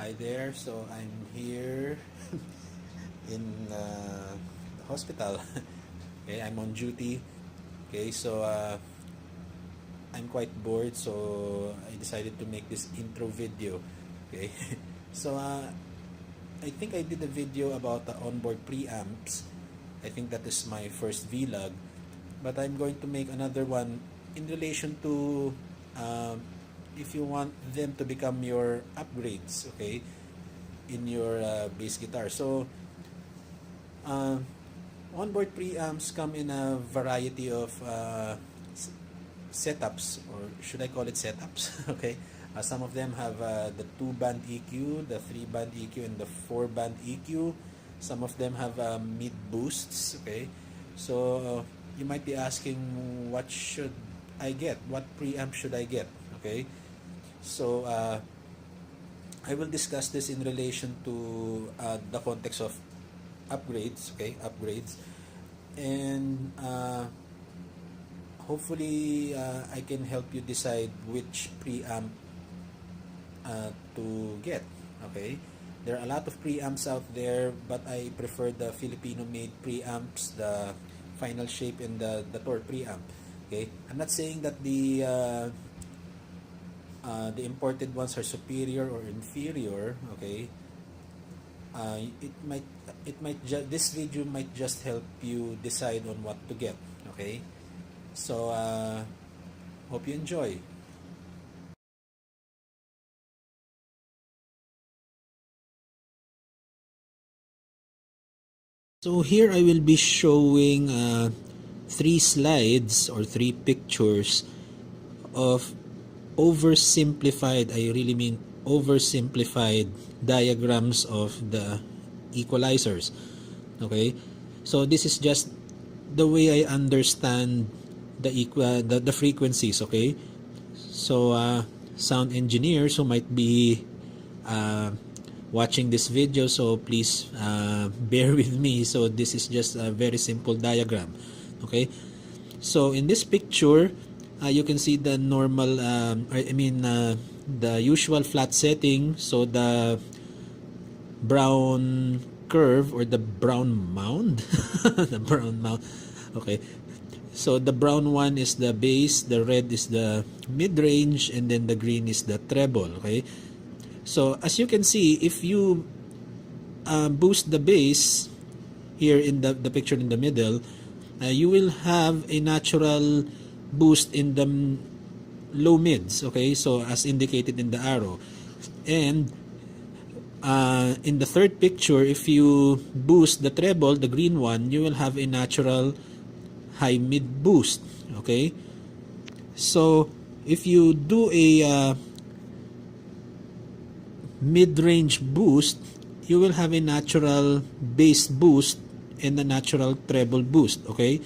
Hi there. So I'm here in the hospital. Okay, I'm on duty. Okay, so I'm quite bored, so I decided to make this intro video. Okay, so I think I did a video about the onboard preamps. I think that is my first vlog, but I'm going to make another one in relation to if you want them to become your upgrades. Okay, in your bass guitar. So uh, onboard preamps come in a variety of setups, or should I call it setups? Okay, some of them have the 2-band EQ, the 3-band EQ, and the 4-band EQ. Some of them have mid boosts. Okay, so you might be asking, what should I get? What preamp should I get? Okay, so I will discuss this in relation to the context of upgrades. Okay, upgrades, and hopefully I can help you decide which preamp to get. Okay, there are a lot of preamps out there, but I prefer the Filipino-made preamps, the Final Shape and the Tor preamp. Okay, I'm not saying that the imported ones are superior or inferior. Okay, this video might just help you decide on what to get. Okay, so hope you enjoy. So here I will be showing three slides or three pictures of oversimplified, I really mean oversimplified diagrams of the equalizers. Okay, so this is just the way I understand the frequencies. Okay, so sound engineers who might be uh, watching this video, so please bear with me. So this is just a very simple diagram. Okay, so in this picture you can see the normal the usual flat setting. So the brown curve, or the brown mound, the brown mound. Okay, so the brown one is the bass, the red is the mid-range, and then the green is the treble. Okay, so as you can see, if you boost the bass here in the picture in the middle, you will have a natural boost in the low mids. Okay, so as indicated in the arrow. And in the third picture, if you boost the treble, the green one, you will have a natural high mid boost. Okay, so if you do a mid-range boost, you will have a natural bass boost and a natural treble boost. Okay,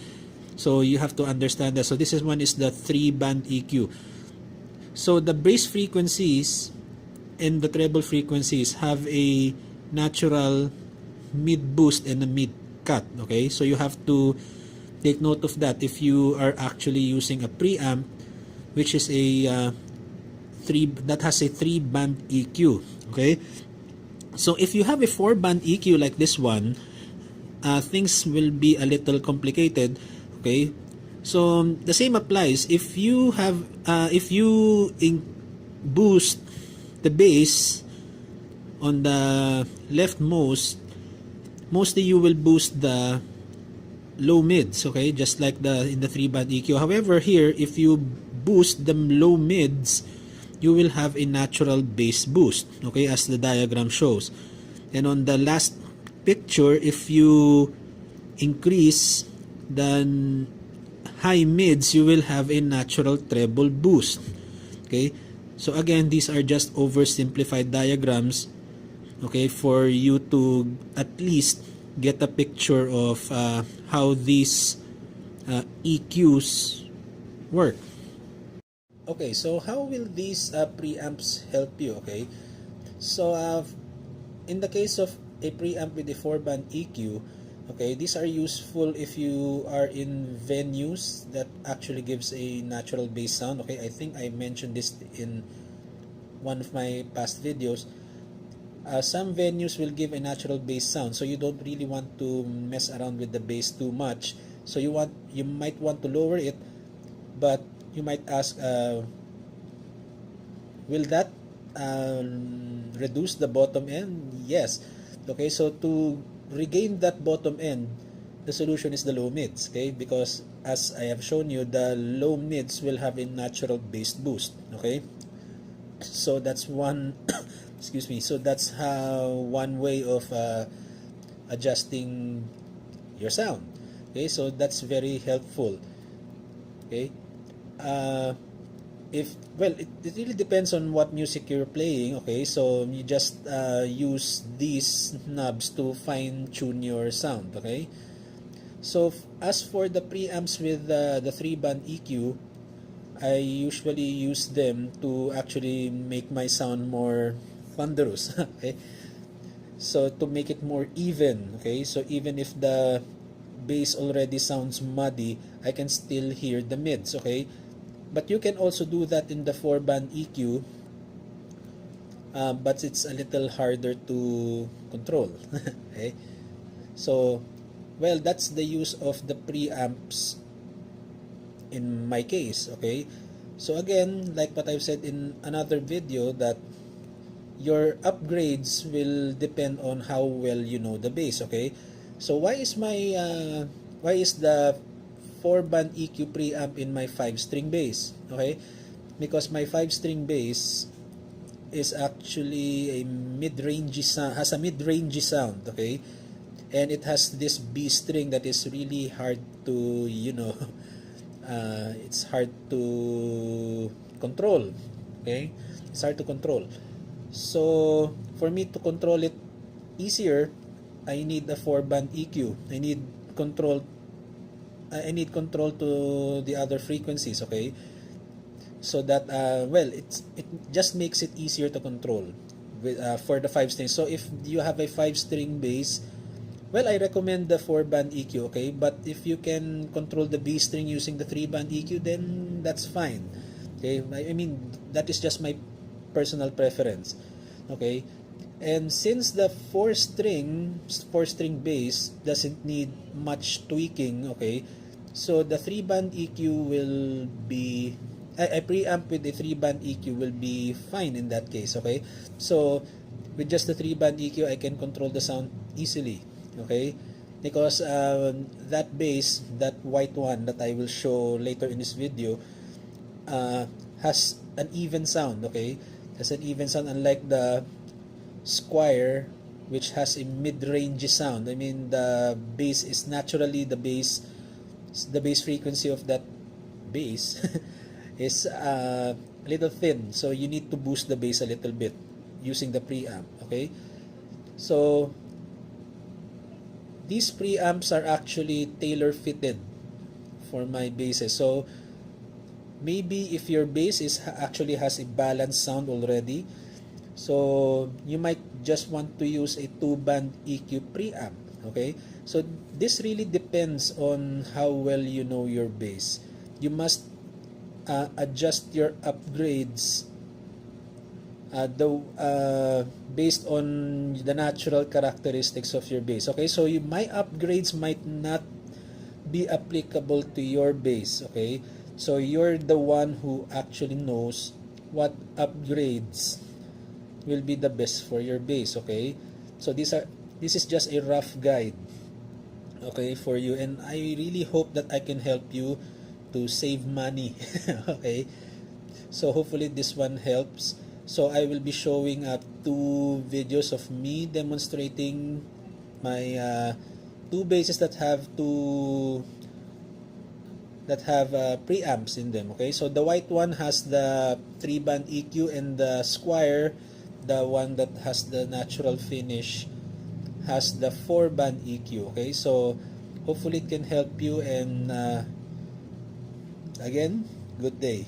so you have to understand that. So this is 3-band EQ. So the bass frequencies and the treble frequencies have a natural mid boost and a mid cut. Okay, so you have to take note of that if you are actually using a preamp which is a that has a 3-band EQ. Okay, so if you have a 4-band EQ like this one, things will be a little complicated. Okay, so the same applies if you have boost the bass on the leftmost. Mostly you will boost the low mids. Okay, just like in the 3-band EQ. However, here if you boost the low mids, you will have a natural bass boost. Okay, as the diagram shows. And on the last picture, if you increase the high mids, you will have a natural treble boost. Okay, so again, these are just oversimplified diagrams, okay, for you to at least get a picture of how these EQs work. Okay, so how will these preamps help you? Okay, so in the case of a preamp with a 4-band EQ, okay, these are useful if you are in venues that actually gives a natural bass sound. Okay, I think I mentioned this in one of my past videos. Some venues will give a natural bass sound, so you don't really want to mess around with the bass too much. So you might want to lower it, but you might ask, will that reduce the bottom end? Yes. Okay, so to regain that bottom end, the solution is the low mids, okay? Because as I have shown you, the low mids will have a natural bass boost, okay? So that's one excuse me, so that's how one way of adjusting your sound. Okay, so that's very helpful. Okay, uh, if well, it really depends on what music you're playing. Okay, so you just use these knobs to fine tune your sound. Okay, so as for the preamps with the 3-band EQ, I usually use them to actually make my sound more thunderous. Okay, so to make it more even. Okay, so even if the bass already sounds muddy, I can still hear the mids. Okay, but you can also do that in the 4-band EQ, but it's a little harder to control. Okay, so well, that's the use of the preamps in my case. Okay, so again, like what I've said in another video, that your upgrades will depend on how well you know the bass. Okay, so why is the 4-band EQ preamp in my 5-string bass? Okay, because my 5-string bass is actually a mid-range sound, has a mid-range sound. Okay, and it has this B string that is really hard to, it's hard to control. Okay, it's hard to control. So for me to control it easier, I need a 4-band EQ. I need control to the other frequencies. Okay, so that well, it just makes it easier to control with for the 5 strings. So if you have a 5-string bass, well, I recommend the 4-band EQ. Okay, but if you can control the B string using the 3-band EQ, then that's fine. Okay, I mean, that is just my personal preference. Okay, and since the 4-string bass doesn't need much tweaking, okay, so the 3-band EQ will be a preamp with a 3-band EQ will be fine in that case. Okay, so with just the 3-band EQ, I can control the sound easily. Okay, because that bass, that white one that I will show later in this video, has an even sound. Okay, has an even sound, unlike the Squire, which has a mid-range sound. I mean, the bass is naturally the bass frequency of that bass is a little thin, so you need to boost the bass a little bit using the preamp. Okay, so these preamps are actually tailor fitted for my basses. So maybe if your bass actually has a balanced sound already, so you might just want to use a 2-band EQ preamp. Okay, so this really depends on how well you know your bass. You must adjust your upgrades based on the natural characteristics of your bass. Okay, so my upgrades might not be applicable to your bass. Okay, so you're the one who actually knows what upgrades will be the best for your bass. Okay, so this is just a rough guide, okay, for you, and I really hope that I can help you to save money. Okay, so hopefully this one helps. So I will be showing up 2 videos of me demonstrating my 2 basses that have preamps in them. Okay, so the white one has the 3-band EQ, and the Squire, the one that has the natural finish, has the 4-band EQ. Okay, so hopefully it can help you, and again, good day.